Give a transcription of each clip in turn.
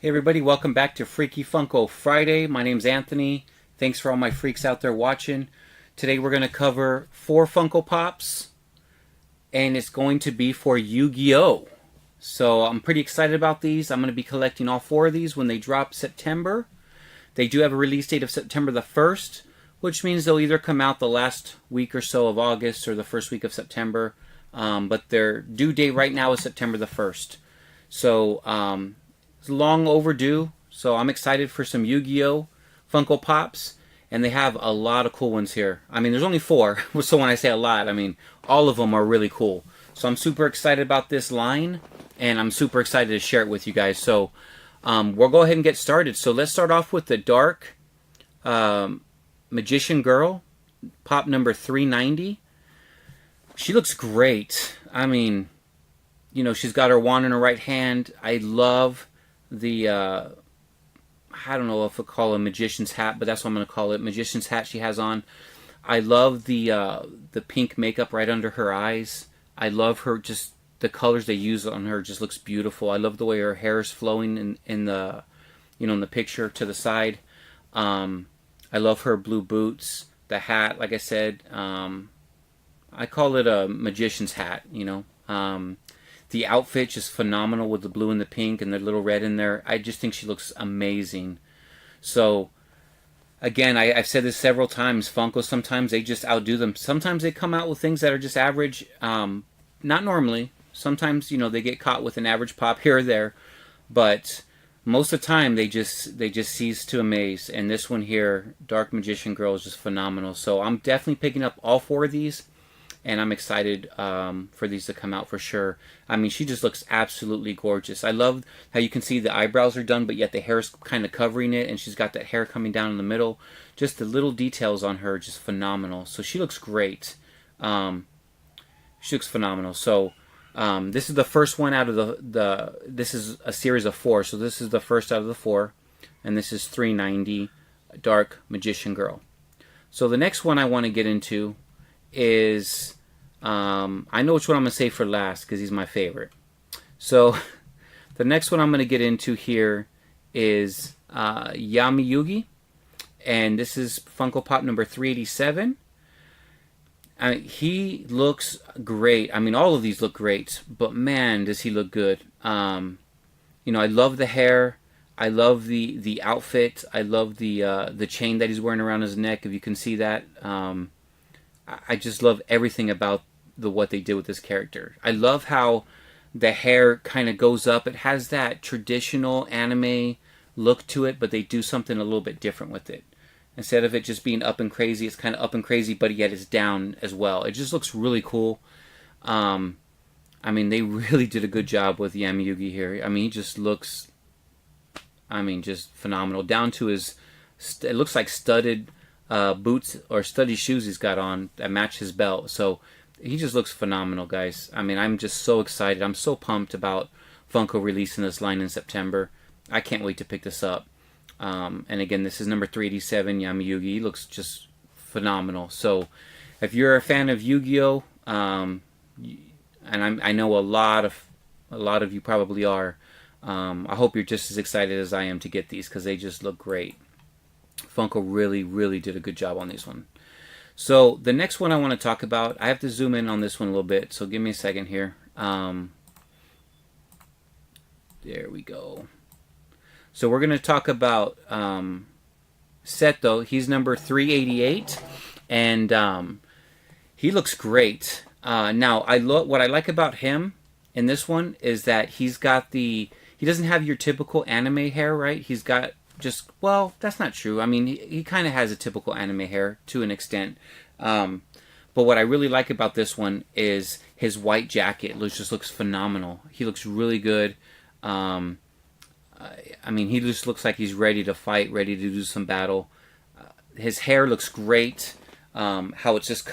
Hey everybody, welcome back to Freaky Funko Friday. My name's Anthony. Thanks for all my freaks out there watching. Today we're going to cover 4 Funko Pops, and it's going to be for Yu-Gi-Oh! So I'm pretty excited about these. I'm going to be collecting all 4 of these when they drop September. They do have a release date of September the 1st, which means they'll either come out the last week or so of August or the first week of September. But their due date right now is September the 1st. So, it's long overdue, so I'm excited for some Yu-Gi-Oh! Funko Pops, and they have a lot of cool ones here. I mean, there's only 4, so when I say a lot, I mean all of them are really cool. So I'm super excited about this line, and I'm super excited to share it with you guys. So we'll go ahead and get started. So let's start off with the Dark Magician Girl, Pop number 390. She looks great. I mean, you know, she's got her wand in her right hand. I love the I don't know if I call it a magician's hat, but that's what I'm going to call it. Magician's hat she has on. I love the pink makeup right under her eyes. I love her, just the colors they use on her just looks beautiful. I love the way her hair is flowing in the, you know, in the picture to the side. I love her blue boots, the hat, like I said. I call it a magician's hat, you know. The outfit just phenomenal with the blue and the pink and the little red in there. I just think she looks amazing. So, again, I've said this several times. Funko, sometimes they just outdo them. Sometimes they come out with things that are just average. Not normally. Sometimes, you know, they get caught with an average pop here or there. But most of the time, they just cease to amaze. And this one here, Dark Magician Girl, is just phenomenal. So I'm definitely picking up all 4 of these. And I'm excited for these to come out for sure. I mean, she just looks absolutely gorgeous. I love how you can see the eyebrows are done, but yet the hair is kind of covering it, and she's got that hair coming down in the middle. Just the little details on her, just phenomenal. So she looks great. She looks phenomenal. So this is the first one out of this is a series of 4. So this is the first out of the 4, and this is 390 Dark Magician Girl. So the next one I want to get into is I know which one I'm going to say for last because he's my favorite. So the next one I'm going to get into here is Yami Yugi, and this is Funko Pop number 387. He looks great. I mean, all of these look great, but man, does he look good. You know, I love the hair. I love the outfit. I love the chain that he's wearing around his neck, if you can see that. I just love everything about what they did with this character. I love how the hair kind of goes up. It has that traditional anime look to it, but they do something a little bit different with it. Instead of it just being up and crazy, it's kind of up and crazy, but yet it's down as well. It just looks really cool. I mean, they really did a good job with Yami Yugi here. I mean, he just looks, I mean, just phenomenal. Down to his, it looks like studded boots or studded shoes he's got on that match his belt. So he just looks phenomenal, guys. I mean, I'm just so excited. I'm so pumped about Funko releasing this line in September. I can't wait to pick this up. And again, this is number 387, Yami Yugi. He looks just phenomenal. So if you're a fan of Yu-Gi-Oh, and I know a lot of you probably are, I hope you're just as excited as I am to get these because they just look great. Funko really did a good job on this one. So the next one I want to talk about, I have to zoom in on this one a little bit, so give me a second here. There we go. So we're going to talk about Seto. He's number 388, and he looks great. Now, what I like about him in this one is that he doesn't have your typical anime hair, right? He's got well, that's not true. I mean, he kind of has a typical anime hair to an extent. But what I really like about this one is his white jacket. Just looks phenomenal. He looks really good. I mean, he just looks like he's ready to fight, ready to do some battle. His hair looks great. How it's just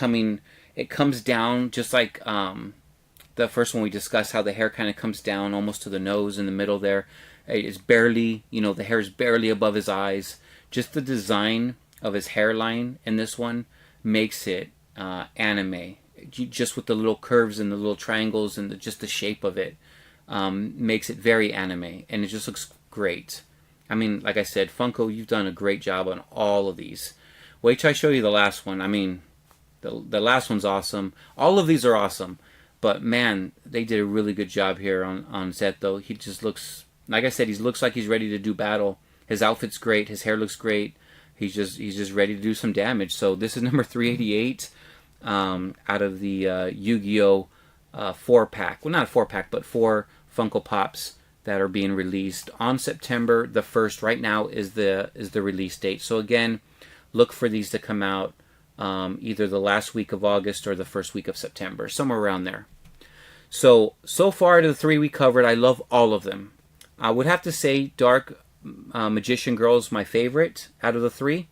it comes down just like the first one we discussed, how the hair kind of comes down almost to the nose in the middle there. It's barely, you know, the hair is barely above his eyes. Just the design of his hairline in this one makes it anime. Just with the little curves and the little triangles and just the shape of it makes it very anime. And it just looks great. I mean, like I said, Funko, you've done a great job on all of these. Wait till I show you the last one. I mean, the last one's awesome. All of these are awesome. But man, they did a really good job here on Zetho. He just looks, like I said, he looks like he's ready to do battle. His outfit's great. His hair looks great. He's just ready to do some damage. So this is number 388 out of the Yu-Gi-Oh! 4-pack. Well, not a 4-pack, but 4 Funko Pops that are being released on September the 1st. Right now is the release date. So again, look for these to come out either the last week of August or the first week of September, somewhere around there. So far out of the 3 we covered, I love all of them. I would have to say Dark Magician Girl is my favorite out of the 3.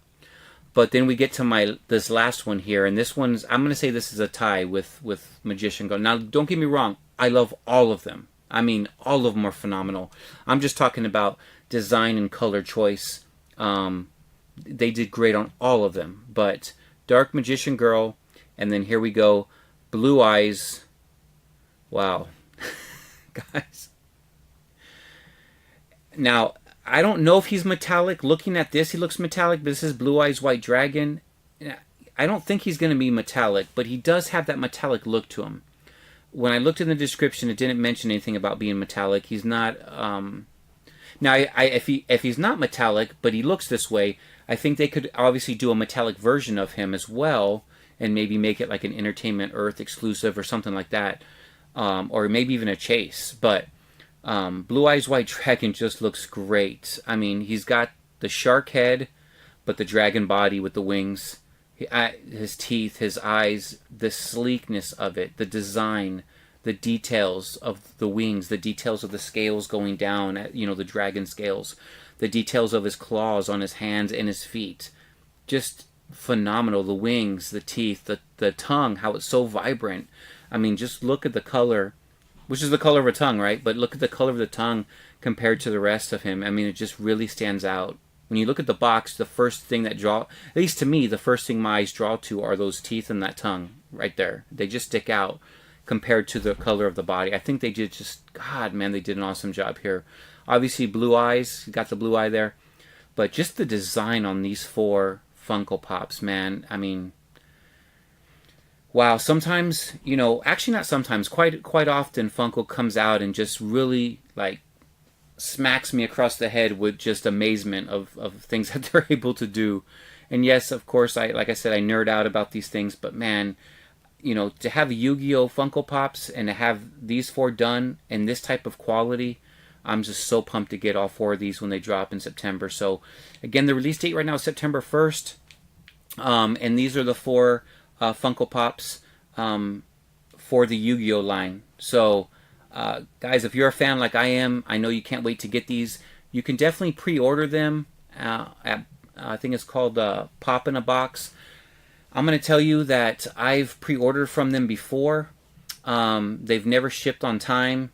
But then we get to this last one here, and this one's, I'm going to say this is a tie with Magician Girl. Now, don't get me wrong, I love all of them. I mean, all of them are phenomenal. I'm just talking about design and color choice. They did great on all of them. But Dark Magician Girl, and then here we go, Blue Eyes. Wow. Guys. Now, I don't know if he's metallic. Looking at this, he looks metallic, but this is Blue Eyes White Dragon. I don't think he's going to be metallic, but he does have that metallic look to him. When I looked in the description, it didn't mention anything about being metallic. He's not... Now, if he's not metallic, but he looks this way, I think they could obviously do a metallic version of him as well, and maybe make it like an Entertainment Earth exclusive or something like that, or maybe even a chase. But Blue Eyes White Dragon just looks great. I mean, he's got the shark head, but the dragon body with the wings. His teeth, his eyes, the sleekness of it, the design, the details of the wings, the details of the scales going down, the dragon scales, the details of his claws on his hands and his feet. Just phenomenal. The wings, the teeth, the tongue, how it's so vibrant. I mean, just look at the color, which is the color of a tongue, right? But look at the color of the tongue compared to the rest of him. I mean, it just really stands out. When you look at the box, the first thing that at least to me, the first thing my eyes draw to are those teeth and that tongue right there. They just stick out compared to the color of the body. I think they did God, man, they did an awesome job here. Obviously, blue eyes, you got the blue eye there. But just the design on these 4 Funko Pops, man, I mean, wow. Sometimes, actually not sometimes, quite often Funko comes out and just really, like, smacks me across the head with just amazement of things that they're able to do. And yes, of course, like I said, I nerd out about these things, but man, to have Yu-Gi-Oh! Funko Pops and to have these 4 done in this type of quality, I'm just so pumped to get all 4 of these when they drop in September. So again, the release date right now is September 1st. And these are the 4 Funko Pops for the Yu-Gi-Oh! Line. So guys, if you're a fan like I am, I know you can't wait to get these. You can definitely pre-order them at, I think it's called Pop in a Box. I'm going to tell you that I've pre-ordered from them before. They've never shipped on time.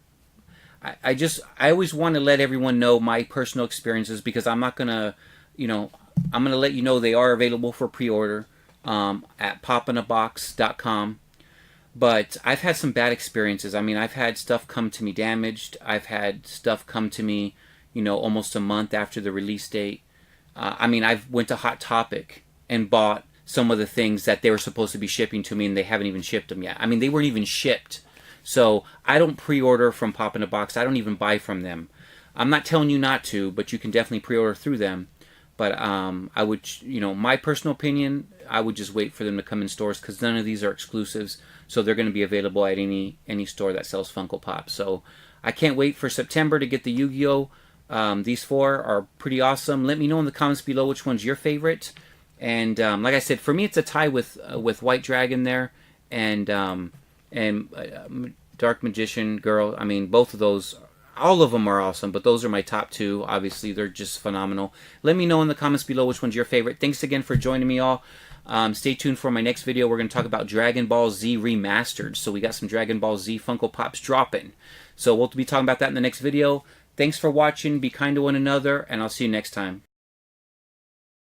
I always want to let everyone know my personal experiences, because I'm not going to, I'm going to let you know they are available for pre-order at popinabox.com. But I've had some bad experiences. I mean, I've had stuff come to me damaged. I've had stuff come to me, almost a month after the release date. I mean, I've went to Hot Topic and bought some of the things that they were supposed to be shipping to me, and they haven't even shipped them yet. I mean, they weren't even shipped. So I don't pre-order from Pop in a Box. I don't even buy from them. I'm not telling you not to, but you can definitely pre-order through them. But I would, my personal opinion, I would just wait for them to come in stores, because none of these are exclusives. So they're going to be available at any store that sells Funko Pop. So I can't wait for September to get the Yu-Gi-Oh! These 4 are pretty awesome. Let me know in the comments below which one's your favorite. And like I said, for me it's a tie with White Dragon there and Dark Magician Girl. I mean, both of those, all of them are awesome, but those are my top 2. Obviously, they're just phenomenal. Let me know in the comments below which one's your favorite. Thanks again for joining me all. Stay tuned for my next video. We're going to talk about Dragon Ball Z Remastered. So we got some Dragon Ball Z Funko Pops dropping. So we'll be talking about that in the next video. Thanks for watching. Be kind to one another, and I'll see you next time.